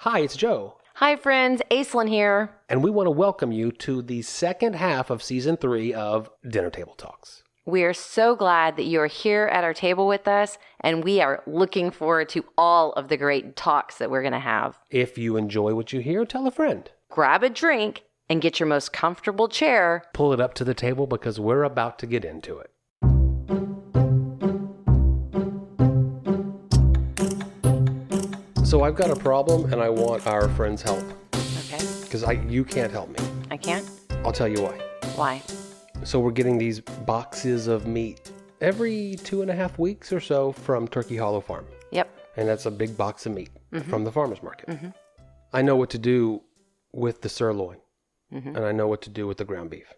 Hi, it's Joe. Hi friends, Aislynn here. And we want to welcome you to the second half of Season 3 of Dinner Table Talks. We are so glad that you are here at our table with us, and we are looking forward to all of the great talks that we're going to have. If you enjoy what you hear, tell a friend. Grab a drink and get your most comfortable chair. Pull it up to the table because we're about to get into it. So I've got a problem and I want our friends' help. Okay. Because you can't help me. I can't? I'll tell you why. Why? So we're getting these boxes of meat every 2.5 weeks or so from Turkey Hollow Farm. Yep. And that's a big box of meat from the farmer's market. I know what to do with the sirloin. And I know what to do with the ground beef.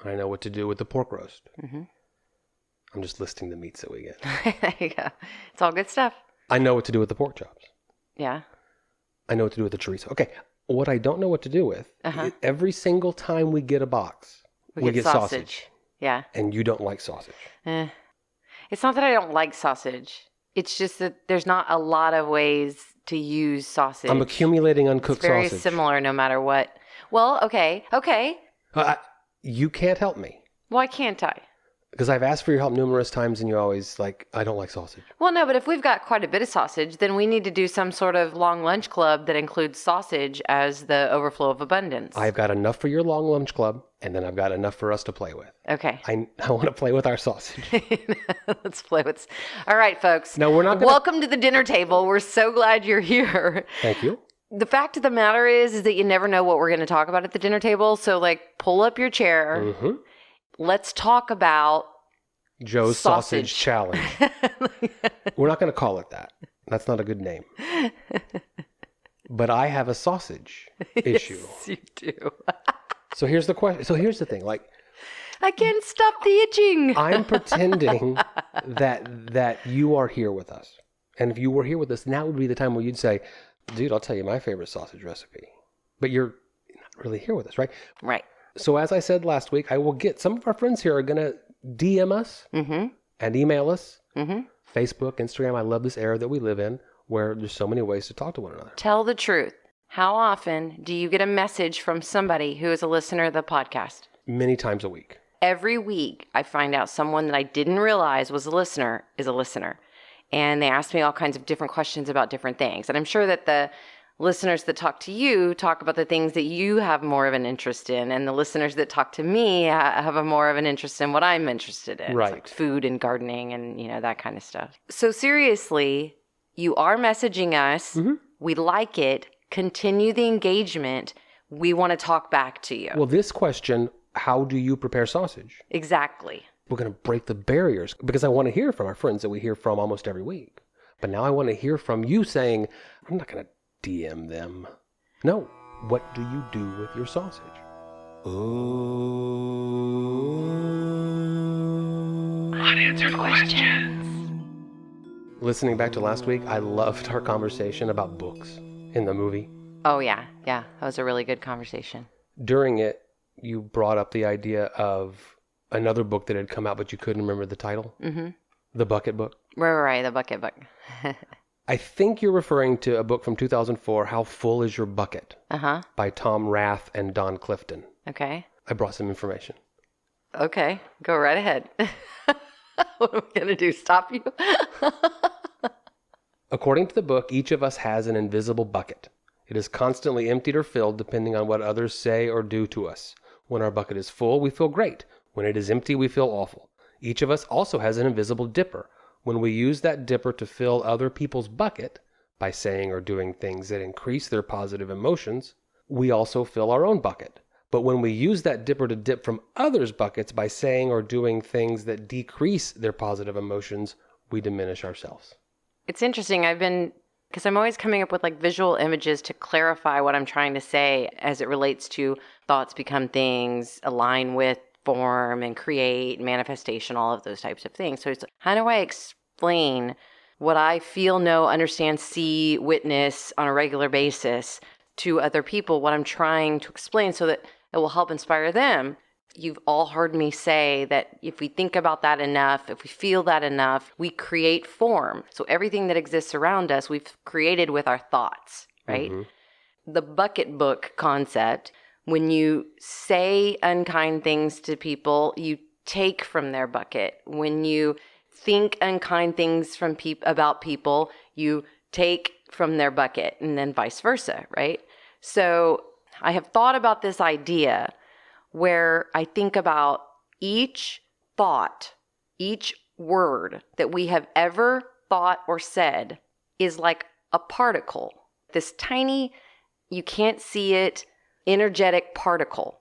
I know what to do with the pork roast. I'm just listing the meats that we get. There you go. It's all good stuff. I know what to do with the pork chops. Yeah. I know what to do with the chorizo. Okay, what I don't know what to do with, every single time we get a box, we get sausage. Yeah. And you don't like sausage. It's not that I don't like sausage. It's just that there's not a lot of ways to use sausage. I'm accumulating uncooked it's very sausage. Similar no matter what. Well, okay. You can't help me. Why can't I? Because I've asked for your help numerous times and you're always like, I don't like sausage. Well, no, but if we've got quite a bit of sausage, then we need to do some sort of long lunch club that includes sausage as the overflow of abundance. I've got enough for your long lunch club, and then I've got enough for us to play with. Okay. I want to play with our sausage. Let's play with... All right, folks. No, we're not gonna... Welcome to the dinner table. We're so glad you're here. Thank you. The fact of the matter is that you never know what we're going to talk about at the dinner table. So, pull up your chair. Let's talk about... Joe's Sausage Challenge. We're not going to call it that. That's not a good name. But I have a sausage issue. Yes, you do. So here's the question. So here's the thing. I can't stop the itching. I'm pretending that you are here with us. And if you were here with us, now would be the time where you'd say, dude, I'll tell you my favorite sausage recipe. But you're not really here with us, right? Right. So as I said last week, I will get some of our friends here are going to DM us and email us. Facebook, Instagram. I love this era that we live in where there's so many ways to talk to one another. Tell the truth. How often do you get a message from somebody who is a listener of the podcast? Many times a week. Every week I find out someone that I didn't realize was a listener is a listener. And they ask me all kinds of different questions about different things. And I'm sure that the listeners that talk to you talk about the things that you have more of an interest in, and the listeners that talk to me have a more of an interest in what I'm interested in. Right. Like food and gardening and, that kind of stuff. So seriously, you are messaging us. We like it. Continue the engagement. We want to talk back to you. Well, this question, how do you prepare sausage? Exactly. We're going to break the barriers because I want to hear from our friends that we hear from almost every week. But now I want to hear from you saying, I'm not going to DM them. No. What do you do with your sausage? Unanswered Questions. Listening back to last week, I loved our conversation about books in the movie. Oh, yeah. Yeah. That was a really good conversation. During it, you brought up the idea of another book that had come out, but you couldn't remember the title. The Bucket Book. Right. The Bucket Book. I think you're referring to a book from 2004, How Full Is Your Bucket? By Tom Rath and Don Clifton. Okay. I brought some information. Okay. Go right ahead. What am I going to do? Stop you? According to the book, each of us has an invisible bucket. It is constantly emptied or filled depending on what others say or do to us. When our bucket is full, we feel great. When it is empty, we feel awful. Each of us also has an invisible dipper. When we use that dipper to fill other people's bucket by saying or doing things that increase their positive emotions, we also fill our own bucket. But when we use that dipper to dip from others' buckets by saying or doing things that decrease their positive emotions, we diminish ourselves. It's interesting. Because I'm always coming up with visual images to clarify what I'm trying to say as it relates to thoughts become things, align with, form, and create, manifestation, all of those types of things. So it's how do I explain what I feel, know, understand, see, witness on a regular basis to other people, what I'm trying to explain so that it will help inspire them. You've all heard me say that if we think about that enough, if we feel that enough, we create form. So everything that exists around us, we've created with our thoughts. right? The bucket book concept, when you say unkind things to people, you take from their bucket. When you think unkind things about people, you take from their bucket, and then vice versa, right? So I have thought about this idea where I think about each thought, each word that we have ever thought or said is like a particle. This tiny, you can't see it, energetic particle.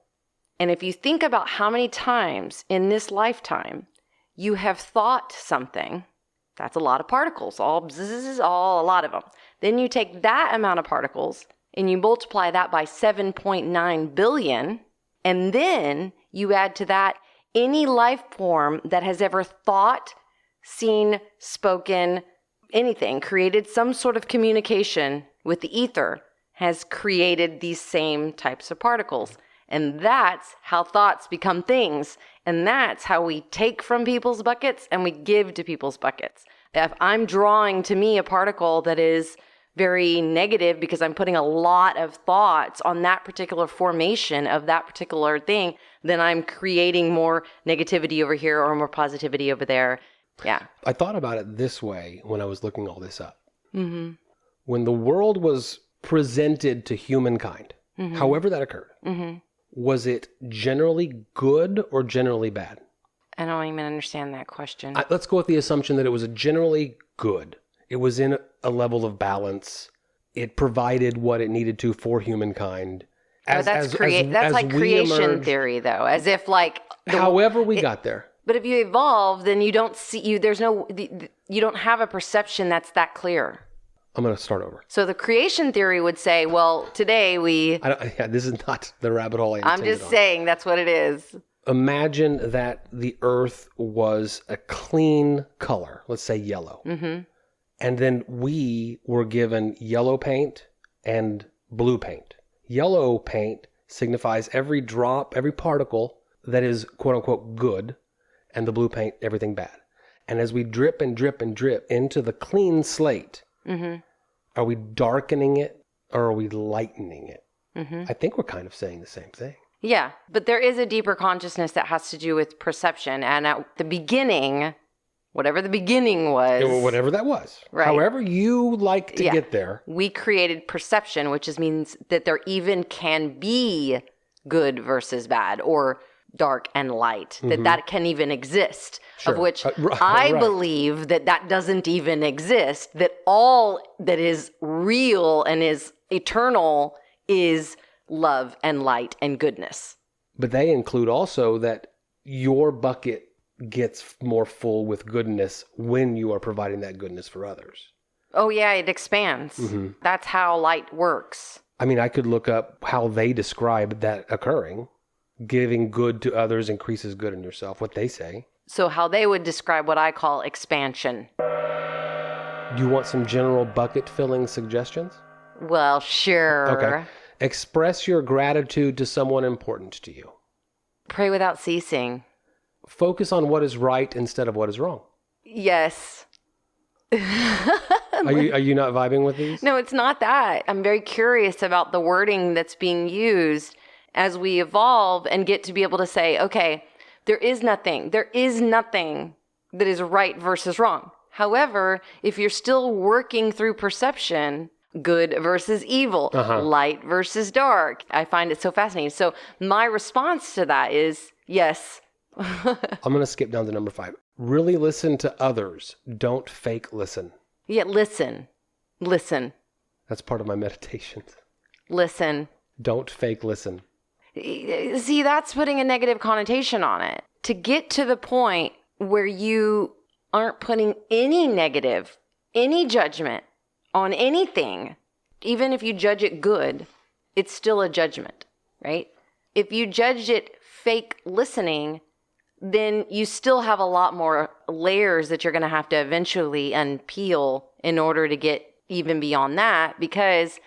And if you think about how many times in this lifetime you have thought something, that's a lot of particles, all a lot of them. Then you take that amount of particles and you multiply that by 7.9 billion, and then you add to that any life form that has ever thought, seen, spoken, anything, created some sort of communication with the ether, has created these same types of particles. And that's how thoughts become things. And that's how we take from people's buckets and we give to people's buckets. If I'm drawing to me a particle that is very negative because I'm putting a lot of thoughts on that particular formation of that particular thing, then I'm creating more negativity over here or more positivity over there. Yeah. I thought about it this way when I was looking all this up. When the world was presented to humankind, however that occurred, was it generally good or generally bad? I don't even understand that question. Let's go with the assumption that it was generally good. It was in a level of balance. It provided what it needed to for humankind. That's like creation theory, though, as if like... However we got there. But if you evolve, then you don't see... you don't have a perception that's that clear. I'm going to start over. So the creation theory would say, well, today we... this is not the rabbit hole I intended I'm just saying that's what it is. Imagine that the earth was a clean color, let's say yellow. And then we were given yellow paint and blue paint. Yellow paint signifies every drop, every particle that is quote unquote good, and the blue paint, everything bad. And as we drip and drip and drip into the clean slate, are we darkening it or are we lightening it? I think we're kind of saying the same thing. Yeah, but there is a deeper consciousness that has to do with perception. And at the beginning, whatever the beginning was... whatever that was. Right. However you like to get there. We created perception, which means that there even can be good versus bad or dark and light, that can even exist, of which I believe that doesn't even exist, that all that is real and is eternal is love and light and goodness. But they include also that your bucket gets more full with goodness when you are providing that goodness for others. Oh yeah, it expands. That's how light works. I mean, I could look up how they describe that occurring. Giving good to others increases good in yourself, what they say. So how they would describe what I call expansion. Do you want some general bucket filling suggestions? Well, sure. Okay. Express your gratitude to someone important to you. Pray without ceasing. Focus on what is right instead of what is wrong. Yes. Are you not vibing with these? No, it's not that. I'm very curious about the wording that's being used as we evolve and get to be able to say, okay, there is nothing that is right versus wrong. However, if you're still working through perception, good versus evil, light versus dark, I find it so fascinating. So my response to that is, yes. I'm going to skip down to number 5. Really listen to others. Don't fake listen. Yeah, listen. That's part of my meditations. Listen. Don't fake listen. See, that's putting a negative connotation on it. To get to the point where you aren't putting any negative, any judgment on anything, even if you judge it good, it's still a judgment, right? If you judge it fake listening, then you still have a lot more layers that you're going to have to eventually unpeel in order to get even beyond that, because...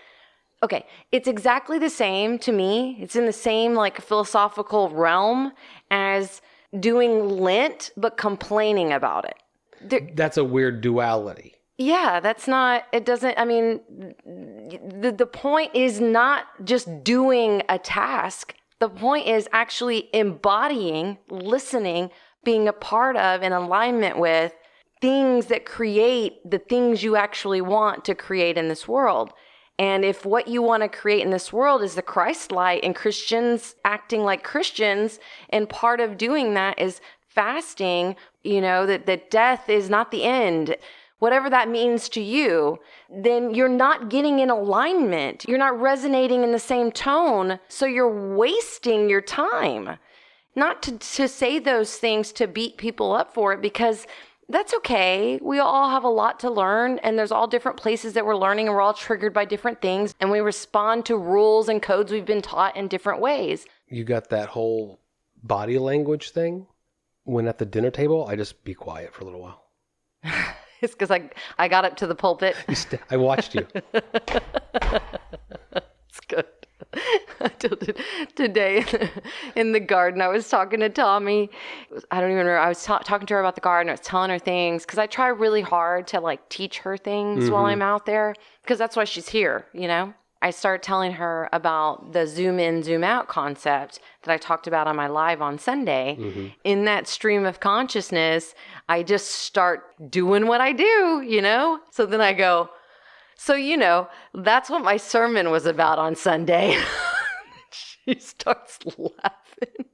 okay, it's exactly the same to me. It's in the same like philosophical realm as doing Lent, but complaining about it. That's a weird duality. Yeah, that's not, it doesn't, I mean, the point is not just doing a task. The point is actually embodying, listening, being a part of, in alignment with things that create the things you actually want to create in this world. And if what you want to create in this world is the Christ light and Christians acting like Christians, and part of doing that is fasting, that death is not the end, whatever that means to you, then you're not getting in alignment. You're not resonating in the same tone. So you're wasting your time. Not to say those things to beat people up for it, because that's okay. We all have a lot to learn, and there's all different places that we're learning, and we're all triggered by different things, and we respond to rules and codes we've been taught in different ways. You got that whole body language thing? When at the dinner table, I just be quiet for a little while. It's because I got up to the pulpit. I watched you. It's good. Today in the garden, I was talking to Tommy. I don't even remember. I was talking to her about the garden. I was telling her things because I try really hard to teach her things while I'm out there, because that's why she's here, I started telling her about the zoom in, zoom out concept that I talked about on my live on Sunday. Mm-hmm. In that stream of consciousness, I just start doing what I do, So then I go, that's what my sermon was about on Sunday. She starts laughing.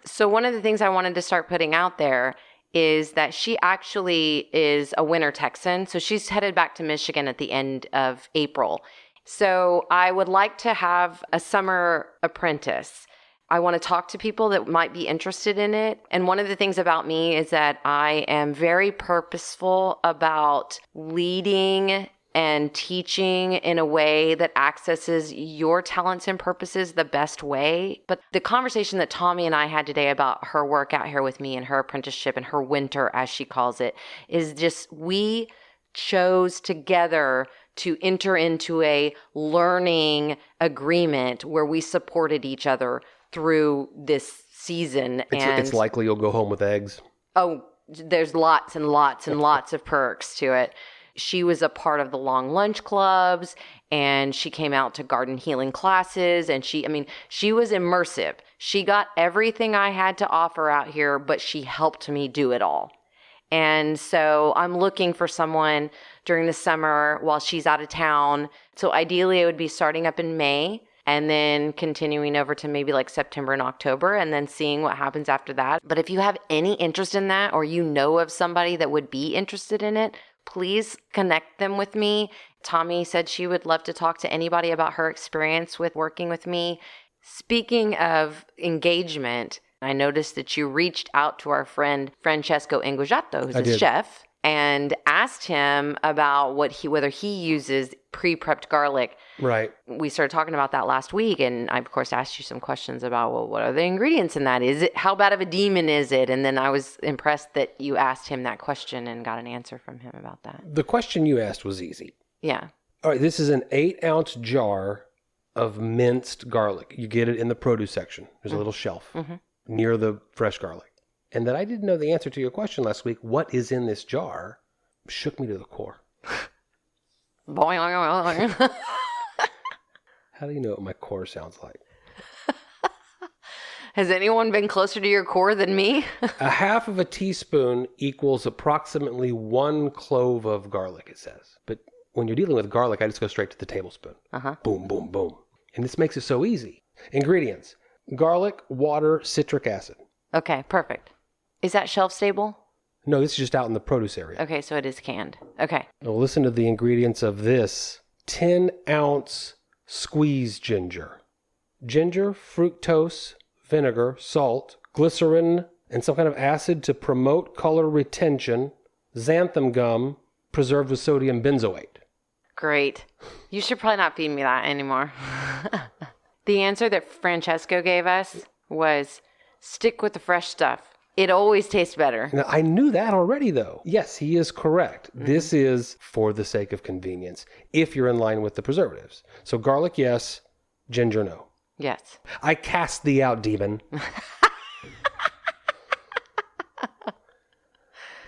So one of the things I wanted to start putting out there is that she actually is a winter Texan. So she's headed back to Michigan at the end of April. So I would like to have a summer apprentice. I want to talk to people that might be interested in it. And one of the things about me is that I am very purposeful about leading and teaching in a way that accesses your talents and purposes the best way. But the conversation that Tommy and I had today about her work out here with me and her apprenticeship and her winter, as she calls it, is just we chose together to enter into a learning agreement where we supported each other through this season. It's likely you'll go home with eggs. Oh, there's lots and lots and lots of perks to it. She was a part of the long lunch clubs, and she came out to garden healing classes, and she was immersive. She got everything I had to offer out here, but she helped me do it all. And so I'm looking for someone during the summer while she's out of town. So ideally it would be starting up in May and then continuing over to maybe September and October, and then seeing what happens after that. But if you have any interest in that, or you know of somebody that would be interested in it, please connect them with me. Tommy said she would love to talk to anybody about her experience with working with me. Speaking of engagement, I noticed that you reached out to our friend Francesco Inguajato, who's a chef, and asked him about whether he uses pre-prepped garlic. Right. We started talking about that last week, and I, of course, asked you some questions about, what are the ingredients in that? How bad of a demon is it? And then I was impressed that you asked him that question and got an answer from him about that. The question you asked was easy. Yeah. All right, this is an 8-ounce jar of minced garlic. You get it in the produce section. There's a little shelf near the fresh garlic. And that I didn't know the answer to your question last week, what is in this jar, shook me to the core. Boing. How do you know what my core sounds like? Has anyone been closer to your core than me? A half of a teaspoon equals approximately 1 clove of garlic, it says. But when you're dealing with garlic, I just go straight to the tablespoon. Boom, boom, boom. And this makes it so easy. Ingredients: garlic, water, citric acid. Okay, perfect. Is that shelf stable? No, this is just out in the produce area. Okay, so it is canned. Okay. Now listen to the ingredients of this 10-ounce squeezed ginger. Ginger, fructose, vinegar, salt, glycerin, and some kind of acid to promote color retention, xanthan gum, preserved with sodium benzoate. Great. You should probably not feed me that anymore. The answer that Francesco gave us was stick with the fresh stuff. It always tastes better. Now, I knew that already, though. Yes, he is correct. Mm-hmm. This is for the sake of convenience, if you're in line with the preservatives. So garlic, yes. Ginger, no. Yes. I cast thee out, demon.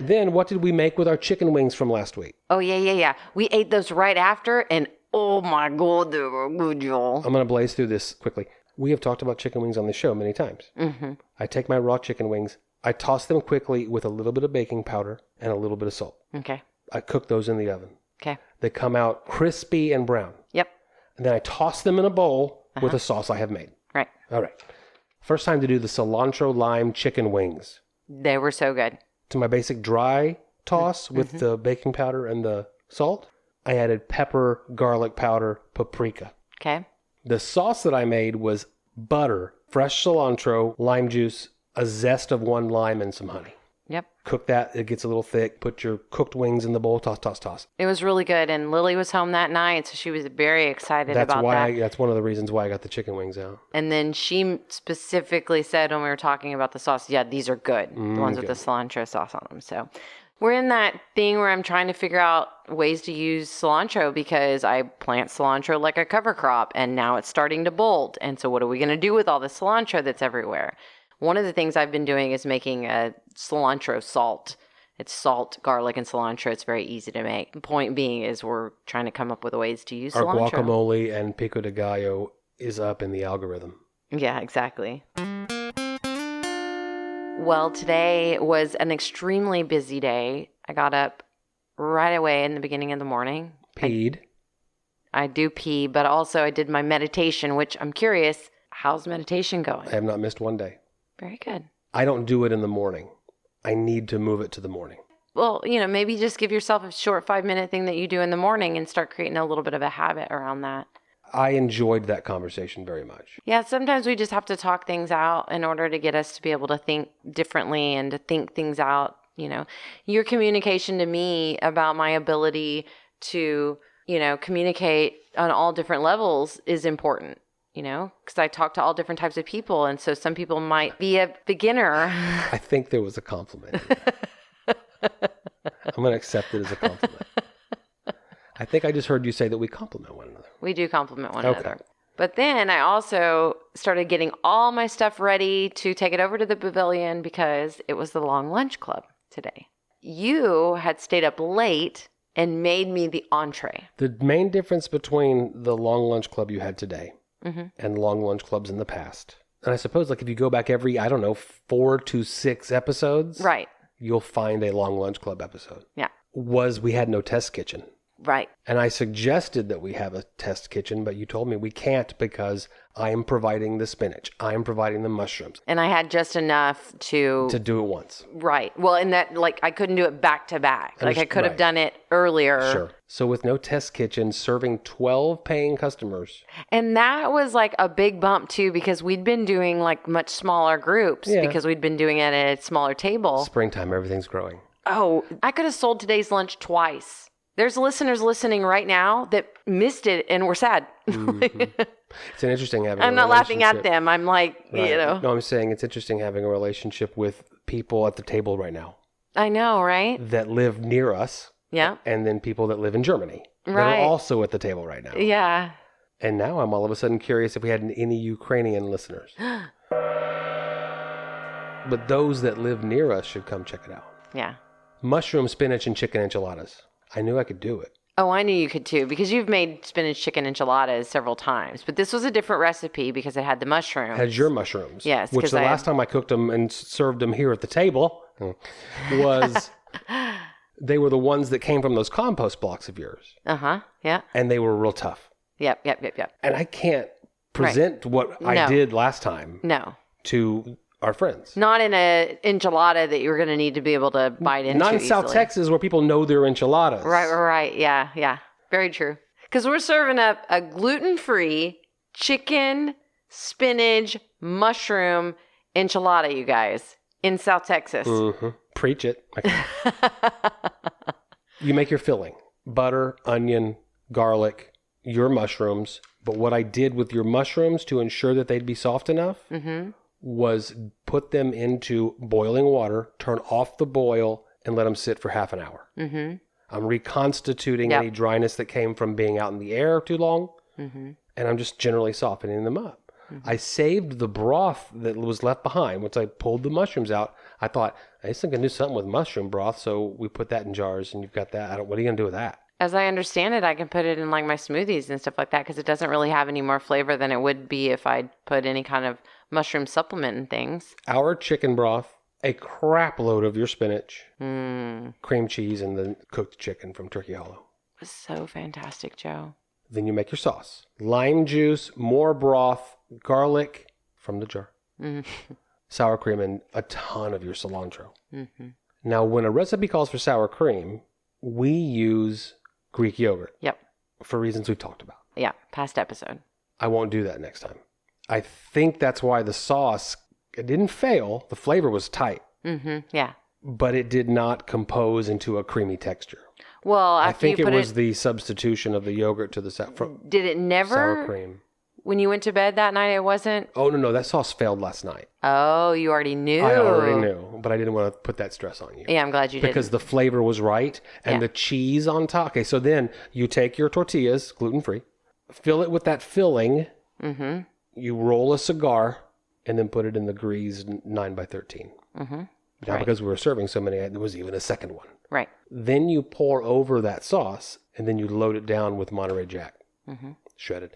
Then what did we make with our chicken wings from last week? Oh, yeah. We ate those right after, and oh my God, they were good, y'all. I'm going to blaze through this quickly. We have talked about chicken wings on the show many times. Mm-hmm. I take my raw chicken wings. I toss them quickly with a little bit of baking powder and a little bit of salt. Okay. I cook those in the oven. Okay. They come out crispy and brown. Yep. And then I toss them in a bowl with a sauce I have made. Right. All right. First time to do the cilantro lime chicken wings. They were so good. To my basic dry toss with the baking powder and the salt, I added pepper, garlic powder, paprika. Okay. The sauce that I made was butter, fresh cilantro, lime juice, a zest of 1 lime, and some honey. Yep. Cook that. It gets a little thick. Put your cooked wings in the bowl. Toss, toss, toss. It was really good. And Lily was home that night, so she was very excited about that. That's one of the reasons why I got the chicken wings out. And then she specifically said when we were talking about the sauce, yeah, these are good. The ones with the cilantro sauce on them. So we're in that thing where I'm trying to figure out ways to use cilantro because I plant cilantro like a cover crop, and now it's starting to bolt. And so what are we going to do with all the cilantro that's everywhere? One of the things I've been doing is making a cilantro salt. It's salt, garlic, and cilantro. It's very easy to make. The point being is we're trying to come up with ways to use cilantro. Our guacamole and pico de gallo is up in the algorithm. Yeah, exactly. Well, today was an extremely busy day. I got up right away in the beginning of the morning. Peed. I do pee, but also I did my meditation, which I'm curious, how's meditation going? I have not missed one day. Very good. I don't do it in the morning. I need to move it to the morning. Well, maybe just give yourself a short 5-minute thing that you do in the morning and start creating a little bit of a habit around that. I enjoyed that conversation very much. Yeah, sometimes we just have to talk things out in order to get us to be able to think differently and to think things out. Your communication to me about my ability to, communicate on all different levels is important. Because I talk to all different types of people. And so some people might be a beginner. I think there was a compliment. I'm going to accept it as a compliment. I think I just heard you say that we compliment one another. We do compliment one another. But then I also started getting all my stuff ready to take it over to the pavilion because it was the long lunch club today. You had stayed up late and made me the entree. The main difference between the long lunch club you had today and long lunch clubs in the past, and I suppose if you go back every, 4 to 6 episodes, right, you'll find a long lunch club episode. Yeah. We had no test kitchen. Right. And I suggested that we have a test kitchen, but you told me we can't because I am providing the spinach. I am providing the mushrooms. And I had just enough to do it once. Right. Well, and that, I couldn't do it back to back. I could have done it earlier. Sure. So with no test kitchen, serving 12 paying customers. And that was a big bump too, because we'd been doing much smaller groups because we'd been doing it at a smaller table. Springtime, everything's growing. Oh, I could have sold today's lunch twice. There's listeners listening right now that missed it and were sad. It's an interesting having I'm not laughing at them. I'm No, I'm saying it's interesting having a relationship with people at the table right now. I know, right? That live near us. Yeah. And then people that live in Germany. Right. That are also at the table right now. Yeah. And now I'm all of a sudden curious if we had any Ukrainian listeners. But those that live near us should come check it out. Yeah. Mushroom, spinach, and chicken enchiladas. I knew I could do it. Oh, I knew you could too, because you've made spinach chicken enchiladas several times. But this was a different recipe because it had the mushrooms. Had your mushrooms. Yes. Which the last time I cooked them and served them here at the table was... They were the ones that came from those compost blocks of yours. Uh-huh, yeah. And they were real tough. Yep. And I can't present what I did last time to our friends. Not in a enchilada that you're going to need to be able to bite into Not in easily. South Texas where people know their enchiladas. Right. Yeah. Very true. Because we're serving up a gluten-free chicken, spinach, mushroom enchilada, you guys, in South Texas. Mm-hmm. Preach it. You make your filling. Butter, onion, garlic, your mushrooms. But what I did with your mushrooms to ensure that they'd be soft enough was put them into boiling water, turn off the boil, and let them sit for half an hour. Mm-hmm. I'm reconstituting any dryness that came from being out in the air too long, and I'm just generally softening them up. I saved the broth that was left behind. Once I pulled the mushrooms out, I thought, I just think I can do something with mushroom broth. So we put that in jars, and you've got that. What are you going to do with that? As I understand it, I can put it in like my smoothies and stuff like that because it doesn't really have any more flavor than it would be if I'd put any kind of mushroom supplement and things. Our chicken broth, a crap load of your spinach, cream cheese, and the cooked chicken from Turkey Hollow. It was so fantastic, Joe. Then you make your sauce. Lime juice, more broth, garlic from the jar, sour cream, and a ton of your cilantro. Now, when a recipe calls for sour cream, we use Greek yogurt. Yep. For reasons we've talked about. Yeah, past episode. I won't do that next time. I think that's why the sauce, it didn't fail. The flavor was tight. Yeah. But it did not compose into a creamy texture. Well, I think it was the substitution of the yogurt to the Did it never? Sour cream. When you went to bed that night, it wasn't? Oh, no. That sauce failed last night. Oh, you already knew. I already knew, but I didn't want to put that stress on you. Yeah, I'm glad you did. Because the flavor was right, and the cheese on top. Okay, so then you take your tortillas, gluten-free, fill it with that filling, you roll a cigar, and then put it in the greased 9x13. Now, because we were serving so many, there was even a second one. Right. Then you pour over that sauce, and then you load it down with Monterey Jack, shredded.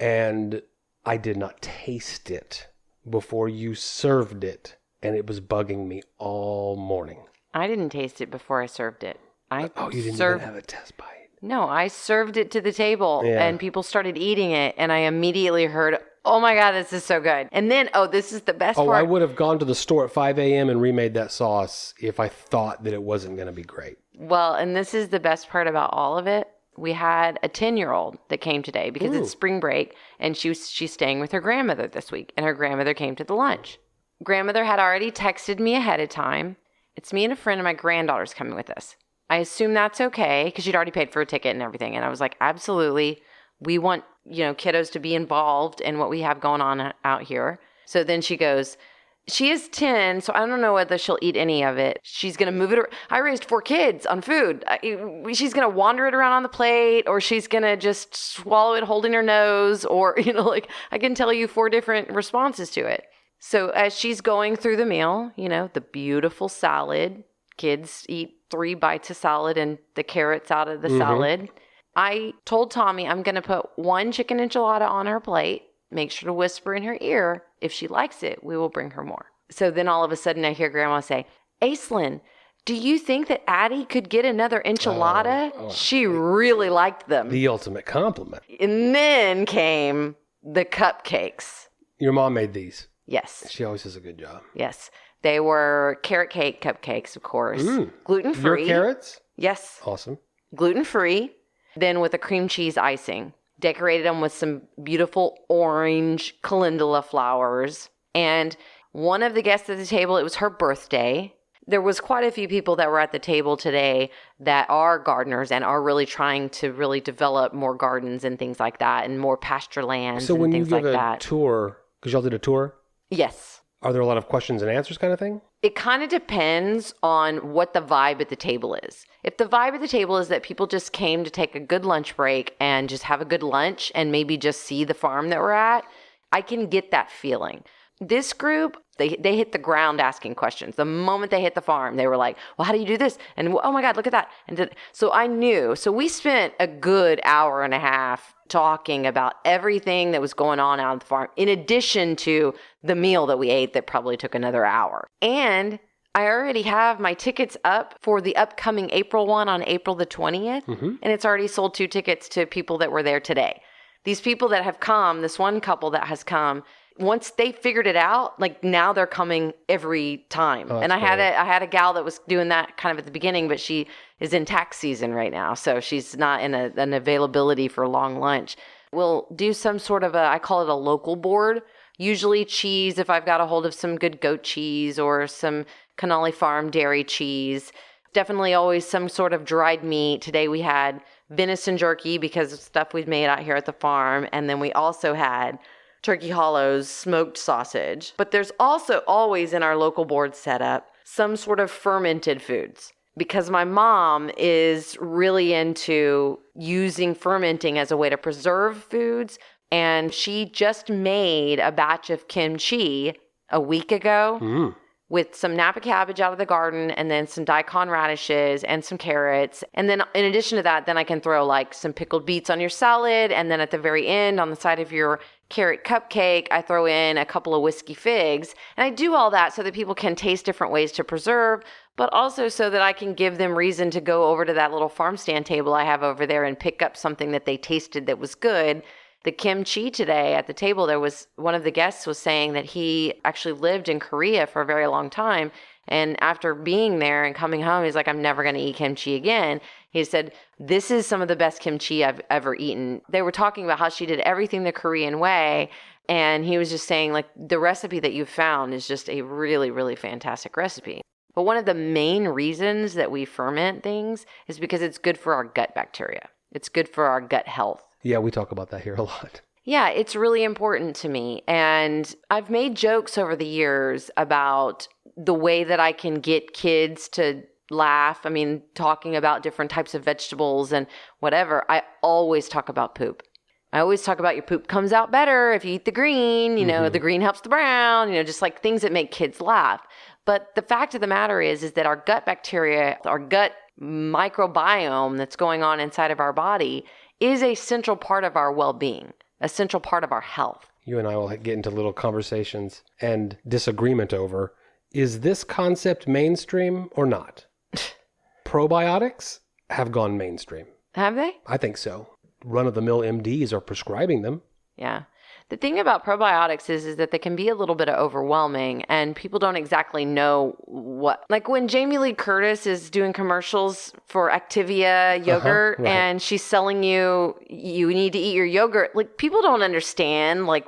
And I did not taste it before you served it, and it was bugging me all morning. I didn't taste it before I served it. You didn't even have a test bite. No, I served it to the table, and people started eating it, and I immediately heard, oh my God, this is so good. And then, this is the best part. I would have gone to the store at 5 a.m. and remade that sauce if I thought that it wasn't going to be great. Well, and this is the best part about all of it. We had a 10-year-old that came today because it's spring break, and she's staying with her grandmother this week, and her grandmother came to the lunch. Grandmother had already texted me ahead of time. It's me and a friend, and my granddaughter's coming with us. I assume that's okay because she'd already paid for a ticket and everything. And I was like, absolutely. We want, kiddos to be involved in what we have going on out here. So then she goes, she is 10, so I don't know whether she'll eat any of it. She's going to move it. I raised 4 kids on food. She's going to wander it around on the plate, or she's going to just swallow it holding her nose, or, I can tell you 4 different responses to it. So as she's going through the meal, the beautiful salad, kids eat 3 bites of salad and the carrots out of the salad. I told Tommy I'm going to put 1 chicken enchilada on her plate. Make sure to whisper in her ear. If she likes it, we will bring her more. So then all of a sudden I hear Grandma say, Aislynn, do you think that Addie could get another enchilada? She really liked them. The ultimate compliment. And then came the cupcakes. Your mom made these. Yes. She always does a good job. Yes. They were carrot cake cupcakes, of course. Gluten-free. Your carrots? Yes. Awesome. Gluten-free. Then with a cream cheese icing. Decorated them with some beautiful orange calendula flowers. And one of the guests at the table, it was her birthday. There was quite a few people that were at the table today that are gardeners and are really trying to really develop more gardens and things like that, and more pasture lands and things like that. So when you give a tour, because y'all did a tour? Yes. Are there a lot of questions and answers kind of thing? It kind of depends on what the vibe at the table is. If the vibe at the table is that people just came to take a good lunch break and just have a good lunch and maybe just see the farm that we're at, I can get that feeling. This group, they hit the ground asking questions. The moment they hit the farm, they were like, well, how do you do this? And oh my God, look at that. And so I knew. So we spent a good hour and a half talking about everything that was going on out on the farm, in addition to the meal that we ate that probably took another hour. And I already have my tickets up for the upcoming April one on April the 20th. And it's already sold 2 tickets to people that were there today. These people that have come, this one couple that has come, once they figured it out, like now they're coming every time. And I had a gal that was doing that kind of at the beginning, but she is in tax season right now. So she's not in an availability for a long lunch. We'll do some sort of I call it a local board. Usually cheese, if I've got a hold of some good goat cheese or some Canali Farm dairy cheese. Definitely always some sort of dried meat. Today we had venison jerky because of stuff we've made out here at the farm. And then we also had Turkey Hollow's smoked sausage. But there's also always in our local board setup some sort of fermented foods, because my mom is really into using fermenting as a way to preserve foods, And she just made a batch of kimchi a week ago with some Napa cabbage out of the garden and then some daikon radishes and some carrots. And then in addition to that, then I can throw like some pickled beets on your salad. And then at the very end, on the side of your carrot cupcake, I throw in a couple of whiskey figs. And I do all that so that people can taste different ways to preserve, but also so that I can give them reason to go over to that little farm stand table I have over there and pick up something that they tasted that was good. The kimchi today at the table, there was one of the guests was saying that he actually lived in Korea for a very long time. And after being there and coming home, he's like, I'm never going to eat kimchi again. He said, this is some of the best kimchi I've ever eaten. They were talking about how she did everything the Korean way. And he was just saying, like, the recipe that you found is just a really, really fantastic recipe. But one of the main reasons that we ferment things is because it's good for our gut bacteria. It's good for our gut health. Yeah, we talk about that here a lot. Yeah, it's really important to me. And I've made jokes over the years about the way that I can get kids to laugh. I mean, talking about different types of vegetables and whatever. I always talk about poop. I always talk about your poop comes out better if you eat the green, the green helps the brown, just like things that make kids laugh. But the fact of the matter is that our gut bacteria, our gut microbiome that's going on inside of our body is a central part of our well-being, a central part of our health. You and I will get into little conversations and disagreement over, is this concept mainstream or not? Probiotics have gone mainstream. Have they? I think so. Run-of-the-mill MDs are prescribing them. Yeah. The thing about probiotics is that they can be a little bit overwhelming and people don't exactly know what. Like when Jamie Lee Curtis is doing commercials for Activia yogurt right. and she's selling you need to eat your yogurt. Like people don't understand like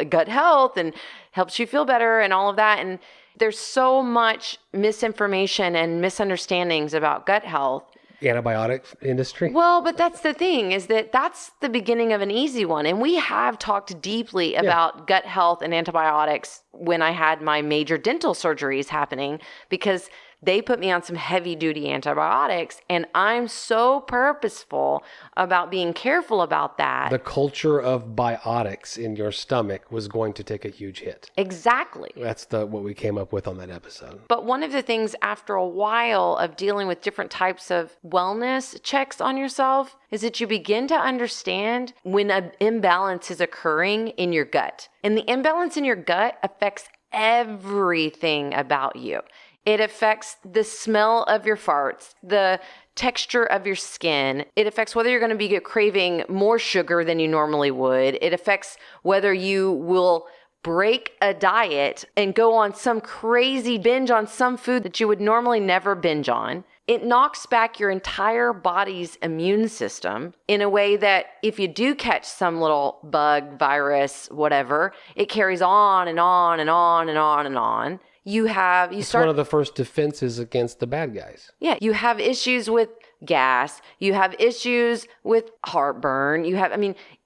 gut health and helps you feel better and all of that. And there's so much misinformation and misunderstandings about gut health. Antibiotic industry? Well, but that's the thing is that that's the beginning of an easy one. And we have talked deeply about gut health and antibiotics when I had my major dental surgeries happening because they put me on some heavy duty antibiotics. And I'm so purposeful about being careful about that. The culture of biotics in your stomach was going to take a huge hit. Exactly. That's what we came up with on that episode. But one of the things after a while of dealing with different types of wellness checks on yourself is that you begin to understand when an imbalance is occurring in your gut. And the imbalance in your gut affects everything about you. It affects the smell of your farts, the texture of your skin. It affects whether you're going to be craving more sugar than you normally would. It affects whether you will break a diet and go on some crazy binge on some food that you would normally never binge on. It knocks back your entire body's immune system in a way that if you do catch some little bug, virus, whatever, it carries on and on and on and on and on. It's one of the first defenses against the bad guys. Yeah, you have issues with gas, you have issues with heartburn,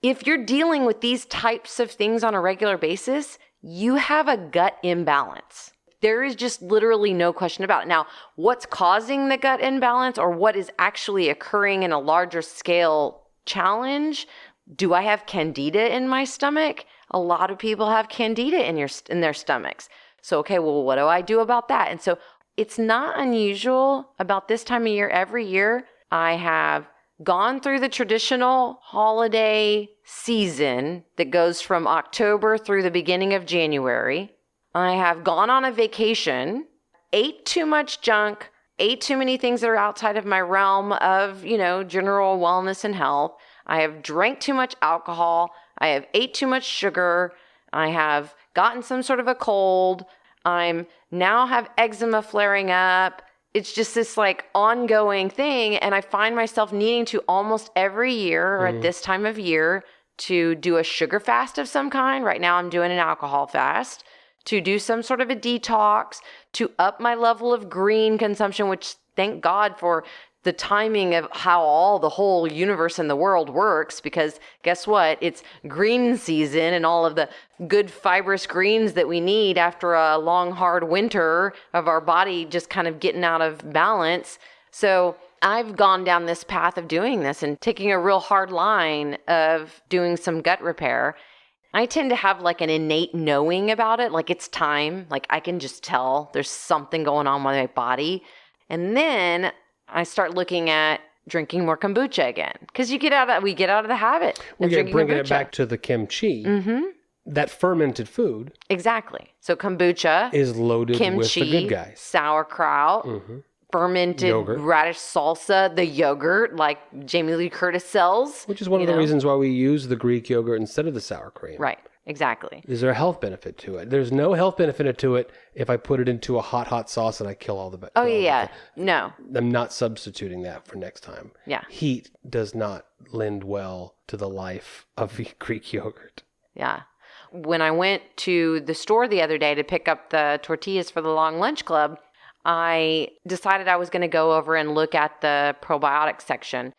if you're dealing with these types of things on a regular basis, you have a gut imbalance. There is just literally no question about it. Now, what's causing the gut imbalance or what is actually occurring in a larger scale challenge? Do I have candida in my stomach? A lot of people have candida in their stomachs. So, okay, well, what do I do about that? And so it's not unusual about this time of year. Every year, I have gone through the traditional holiday season that goes from October through the beginning of January. I have gone on a vacation, ate too much junk, ate too many things that are outside of my realm of, general wellness and health. I have drank too much alcohol. I have ate too much sugar. I have gotten some sort of a cold. I'm now have eczema flaring up. It's just this like ongoing thing. And I find myself needing to almost every year or at this time of year to do a sugar fast of some kind. Right now I'm doing an alcohol fast, to do some sort of a detox, to up my level of green consumption, which thank God for the timing of how the whole universe and the world works, because guess what? It's green season and all of the good fibrous greens that we need after a long, hard winter of our body just kind of getting out of balance. So I've gone down this path of doing this and taking a real hard line of doing some gut repair. I tend to have like an innate knowing about it, like it's time, like I can just tell there's something going on with my body. And then I start looking at drinking more kombucha again, because we get out of the habit of drinking bringing kombucha. it back to the kimchi. That fermented food. Exactly. So kombucha is loaded kimchi, with the good guys. Sauerkraut, fermented Yogurt. radish salsa, the yogurt like Jamie Lee Curtis sells. Which is one of the reasons why we use the Greek yogurt instead of the sour cream. Right. Exactly. Is there a health benefit to it? There's no health benefit to it if I put it into a hot sauce and I kill all the bacteria. Oh, yeah. No. I'm not substituting that for next time. Yeah. Heat does not lend well to the life of Greek yogurt. Yeah. When I went to the store the other day to pick up the tortillas for the Long Lunch Club, I decided I was going to go over and look at the probiotic section.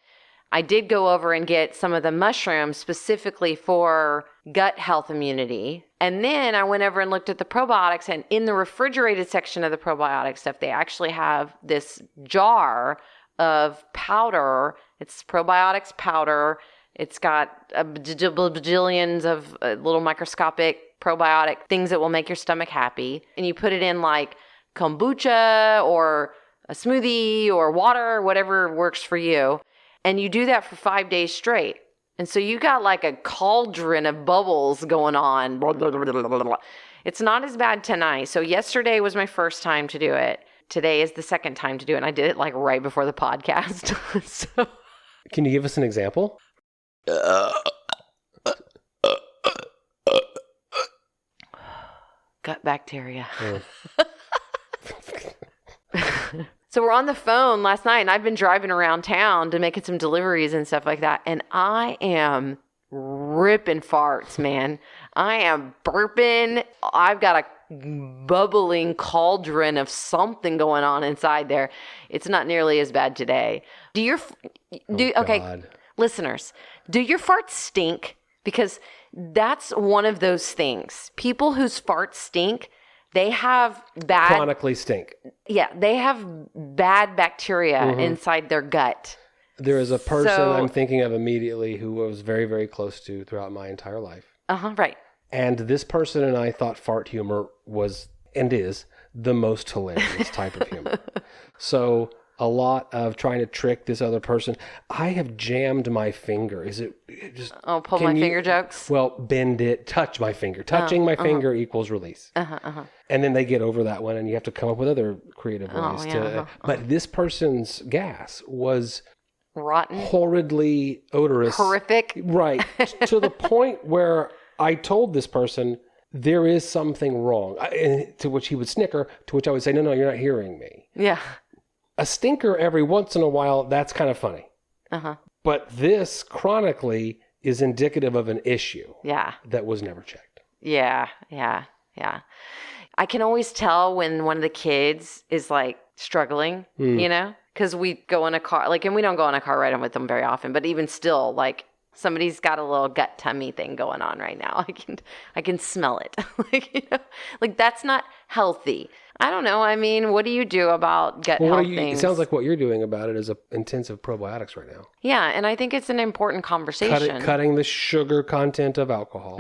I did go over and get some of the mushrooms specifically for gut health immunity. And then I went over and looked at the probiotics, and in the refrigerated section of the probiotic stuff, they actually have this jar of powder. It's probiotics powder. It's got bajillions of little microscopic probiotic things that will make your stomach happy. And you put it in like kombucha or a smoothie or water, whatever works for you. And you do that for 5 days straight. And so you got like a cauldron of bubbles going on. It's not as bad tonight. So yesterday was my first time to do it. Today is the second time to do it. And I did it like right before the podcast. So, can you give us an example? Gut bacteria. So we're on the phone last night, and I've been driving around town to making some deliveries and stuff like that. And I am ripping farts, man. I am burping. I've got a bubbling cauldron of something going on inside there. It's not nearly as bad today. Okay, listeners, do your farts stink? Because that's one of those things. People whose farts stink, they have bad... chronically stink. Yeah, they have bad bacteria inside their gut. There is a person I'm thinking of immediately who I was very, very close to throughout my entire life. Right. And this person and I thought fart humor was, and is, the most hilarious type of humor. So a lot of trying to trick this other person. I have jammed my finger. Is it just... Oh, pull my finger jokes? Well, bend it, touch my finger. Touching my finger equals release. And then they get over that one, and you have to come up with other creative ways to... But this person's gas was... rotten. Horridly odorous. Horrific. Right. To the point where I told this person, there is something wrong. To which he would snicker, to which I would say, no, you're not hearing me. Yeah. A stinker every once in a while, that's kind of funny. But this chronically is indicative of an issue. Yeah. That was never checked. Yeah. I can always tell when one of the kids is like struggling, you know, because we go in a car, like, and we don't go in a car ride with them very often, but even still, like, somebody's got a little gut tummy thing going on right now. I can smell it. Like, you know, like that's not healthy. I don't know. I mean, what do you do about gut health things? It sounds like what you're doing about it is intensive probiotics right now. Yeah, and I think it's an important conversation. Cutting the sugar content of alcohol.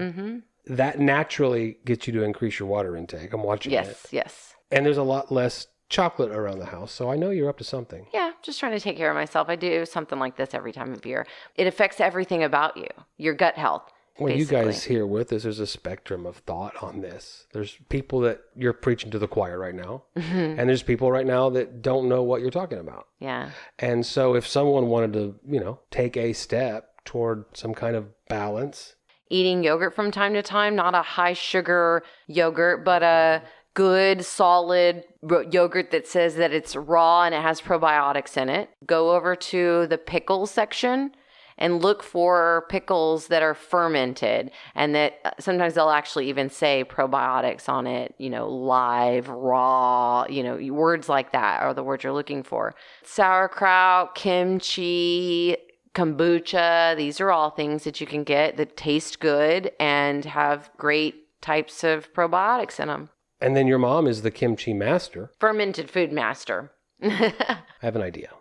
That naturally gets you to increase your water intake. I'm watching it. Yes. And there's a lot less chocolate around the house, so I know you're up to something. Yeah, just trying to take care of myself. I do something like this every time of year. It affects everything about you, your gut health. Well, basically. You guys here with us, there's a spectrum of thought on this. There's people that you're preaching to the choir right now, and there's people right now that don't know what you're talking about. Yeah. And so if someone wanted to, take a step toward some kind of balance. Eating yogurt from time to time, not a high sugar yogurt, but a good, solid yogurt that says that it's raw and it has probiotics in it. Go over to the pickles section and look for pickles that are fermented, and that sometimes they'll actually even say probiotics on it, live, raw, words like that are the words you're looking for. Sauerkraut, kimchi, kombucha, these are all things that you can get that taste good and have great types of probiotics in them. And then your mom is the kimchi master. Fermented food master. I have an idea.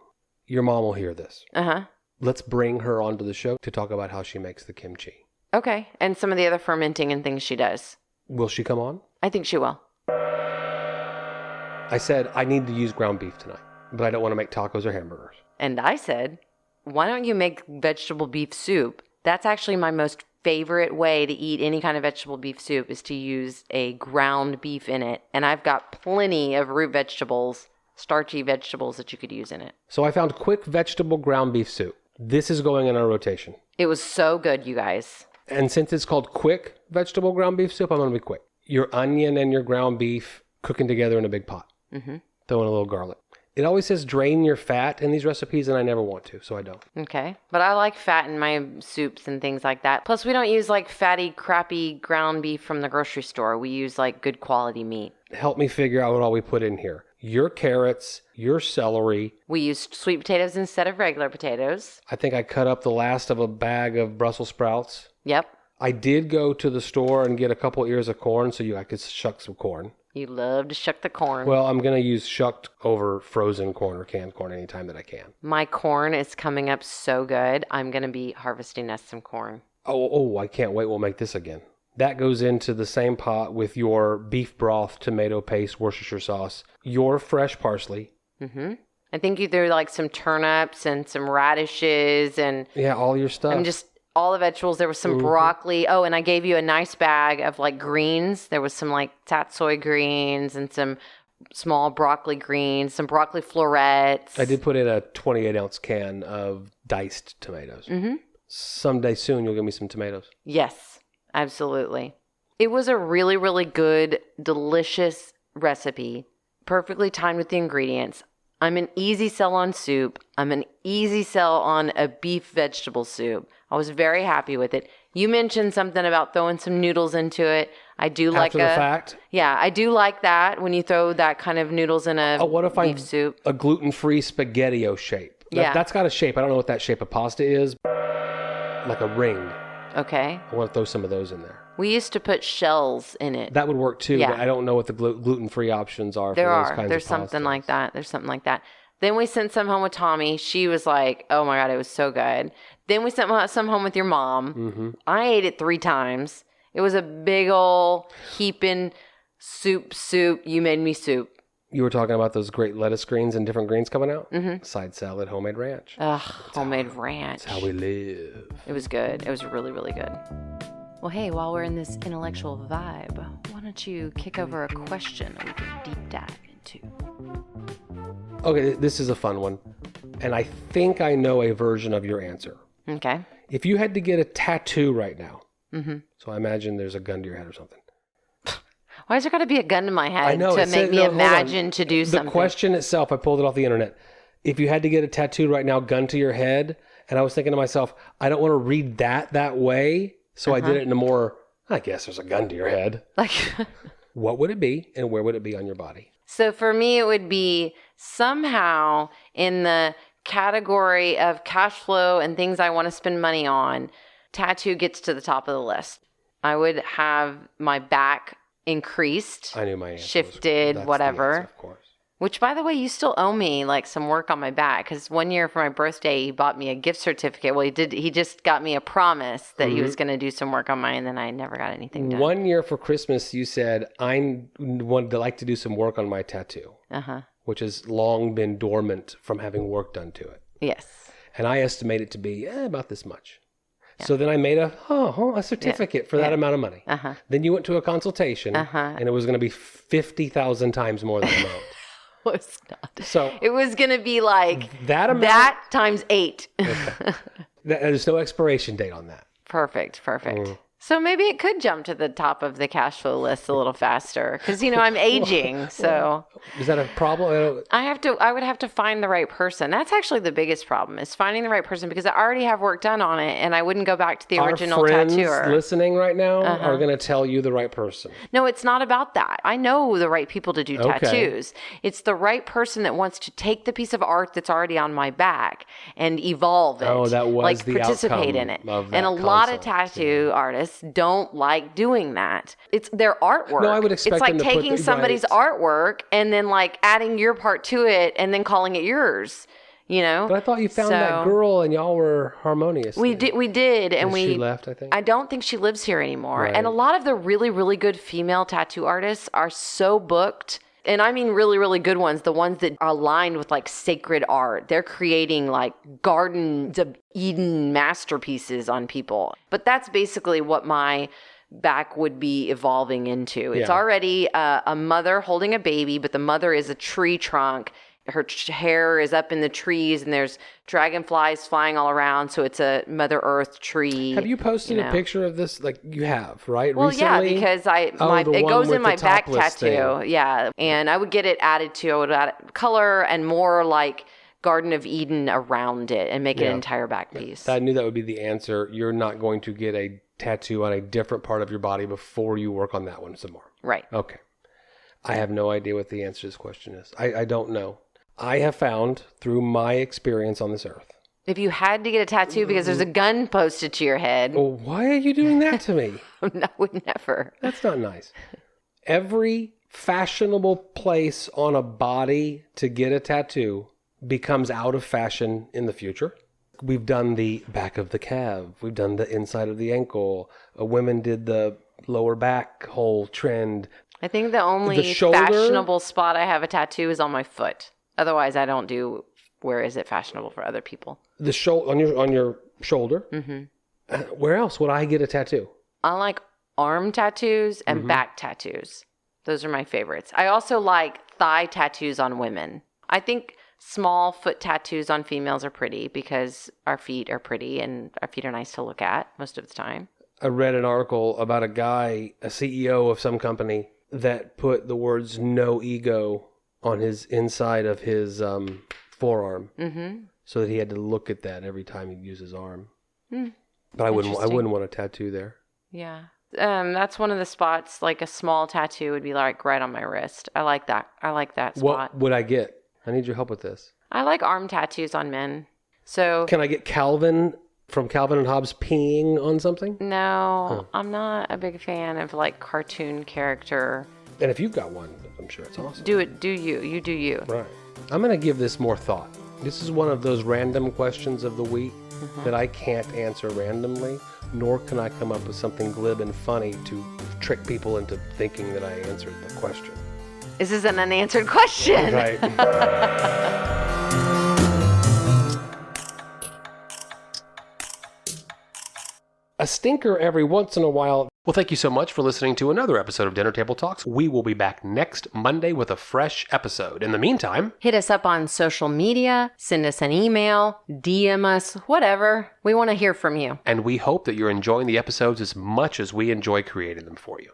Your mom will hear this. Uh-huh. Let's bring her onto the show to talk about how she makes the kimchi. Okay. And some of the other fermenting and things she does. Will she come on? I think she will. I said I need to use ground beef tonight, but I don't want to make tacos or hamburgers. And I said, why don't you make vegetable beef soup? That's actually my most favorite way to eat any kind of vegetable beef soup is to use a ground beef in it. And I've got plenty of root vegetables, starchy vegetables that you could use in it. So I found quick vegetable ground beef soup. This is going in our rotation. It was so good, you guys. And since it's called quick vegetable ground beef soup, I'm going to be quick. Your onion and your ground beef cooking together in a big pot. Mm-hmm. Throw in a little garlic. It always says drain your fat in these recipes, and I never want to, so I don't. Okay. But I like fat in my soups and things like that. Plus, we don't use like fatty, crappy ground beef from the grocery store. We use like good quality meat. Help me figure out what all we put in here. Your carrots, your celery. We used sweet potatoes instead of regular potatoes. I think I cut up the last of a bag of Brussels sprouts. Yep. I did go to the store and get a couple ears of corn so I could shuck some corn. You love to shuck the corn. Well, I'm going to use shucked over frozen corn or canned corn anytime that I can. My corn is coming up so good. I'm going to be harvesting us some corn. Oh, I can't wait. We'll make this again. That goes into the same pot with your beef broth, tomato paste, Worcestershire sauce, your fresh parsley. Mm-hmm. I think you threw like some turnips and some radishes and... Yeah, all your stuff. I'm just... all the vegetables. There was some broccoli. Oh, and I gave you a nice bag of like greens. There was some like tatsoi greens and some small broccoli greens, some broccoli florets. I did put in a 28-ounce can of diced tomatoes. Mm-hmm. Someday soon you'll give me some tomatoes. Yes, absolutely. It was a really, really good, delicious recipe. Perfectly timed with the ingredients. I'm an easy sell on soup. I'm an easy sell on a beef vegetable soup. I was very happy with it. You mentioned something about throwing some noodles into it. I do like After the fact? Yeah, I do like that when you throw that kind of noodles in a beef soup. A gluten-free SpaghettiO shape. That's got a shape. I don't know what that shape of pasta is. Like a ring. Okay. I want to throw some of those in there. We used to put shells in it. That would work too, but I don't know what the gluten-free options are for those kinds of pastas. There's something like that. There's something like that. Then we sent some home with Tommy. She was like, oh my God, it was so good. Then we sent some home with your mom. Mm-hmm. I ate it 3 times. It was a big ol' heaping soup. You made me soup. You were talking about those great lettuce greens and different greens coming out? Mm-hmm. Side salad, homemade ranch. Ugh, homemade ranch. That's how we live. It was good. It was really, really good. Well, hey, while we're in this intellectual vibe, why don't you kick over a question that we can deep dive into? Okay, this is a fun one. And I think I know a version of your answer. Okay. If you had to get a tattoo right now, mm-hmm. so I imagine there's a gun to your head or something. Why is there got to be a gun to my head to make me imagine to do something? The question itself, I pulled it off the internet. If you had to get a tattoo right now, gun to your head, and I was thinking to myself, I don't want to read that way, so I did it in a more, I guess there's a gun to your head. Like, what would it be, and where would it be on your body? So for me, it would be somehow in the category of cash flow and things I want to spend money on, tattoo gets to the top of the list. I would have my back increased, I knew my answer shifted, whatever. Answer, of course. Which, by the way, you still owe me like some work on my back because one year for my birthday, he bought me a gift certificate. Well, he just got me a promise that he was going to do some work on mine, and then I never got anything done. One year for Christmas, you said, I would like to do some work on my tattoo, which has long been dormant from having work done to it. Yes. And I estimate it to be about this much. Yeah. So then I made a certificate for that amount of money. Then you went to a consultation, and it was going to be 50,000 times more than the amount. Was not. So it was going to be like that amount, that times 8. Okay. There's no expiration date on that. Perfect. So maybe it could jump to the top of the cash flow list a little faster because, I'm aging. So is that a problem? I would have to find the right person. That's actually the biggest problem is finding the right person because I already have work done on it and I wouldn't go back to the original tattooer. Our friends listening right now are going to tell you the right person. No, it's not about that. I know the right people to do tattoos. It's the right person that wants to take the piece of art that's already on my back and evolve it. Oh, that was the participate in it. Of that and a lot of tattoo artists don't like doing that. It's their artwork. No, I would expect it's like them to taking somebody's artwork and then like adding your part to it and then calling it yours. you know? But I thought you found that girl and y'all were harmonious. We did. And she left, I think? I don't think she lives here anymore. Right. And a lot of the really, really good female tattoo artists are so booked. And I mean really, really good ones, the ones that are aligned with like sacred art. They're creating like Gardens of Eden masterpieces on people. But that's basically what my back would be evolving into. It's already a mother holding a baby, but the mother is a tree trunk. Her hair is up in the trees and there's dragonflies flying all around. So it's a Mother Earth tree. Have you posted a picture of this? Like you have, right? Well, recently? yeah, because it goes in my back tattoo. Thing. Yeah. And I would get it added to, I would add color and more like Garden of Eden around it and make it an entire back piece. I knew that would be the answer. You're not going to get a tattoo on a different part of your body before you work on that one some more. Right. Okay. I have no idea what the answer to this question is. I don't know. I have found through my experience on this earth. If you had to get a tattoo because there's a gun posted to your head. Well, why are you doing that to me? No, would never. That's not nice. Every fashionable place on a body to get a tattoo becomes out of fashion in the future. We've done the back of the calf. We've done the inside of the ankle. Women did the lower back hole trend. I think the only fashionable spot I have a tattoo is on my foot. Otherwise, I don't do where is it fashionable for other people. The on your shoulder. Mm-hmm. Where else would I get a tattoo? I like arm tattoos and back tattoos. Those are my favorites. I also like thigh tattoos on women. I think small foot tattoos on females are pretty because our feet are pretty and our feet are nice to look at most of the time. I read an article about a guy, a CEO of some company, that put the words "no ego" on his inside of his forearm, so that he had to look at that every time he'd use his arm. But I wouldn't want a tattoo there. Yeah, that's one of the spots. Like a small tattoo would be like right on my wrist. I like that. I like that spot. What would I get? I need your help with this. I like arm tattoos on men. So can I get Calvin from Calvin and Hobbes peeing on something? No, I'm not a big fan of like cartoon character. And if you've got one, I'm sure it's awesome. Do it. Do you. You do you. Right. I'm going to give this more thought. This is one of those random questions of the week that I can't answer randomly, nor can I come up with something glib and funny to trick people into thinking that I answered the question. This is an unanswered question. Right. A stinker every once in a while. Well, thank you so much for listening to another episode of Dinner Table Talks. We will be back next Monday with a fresh episode. In the meantime, hit us up on social media, send us an email, DM us, whatever. We want to hear from you. And we hope that you're enjoying the episodes as much as we enjoy creating them for you.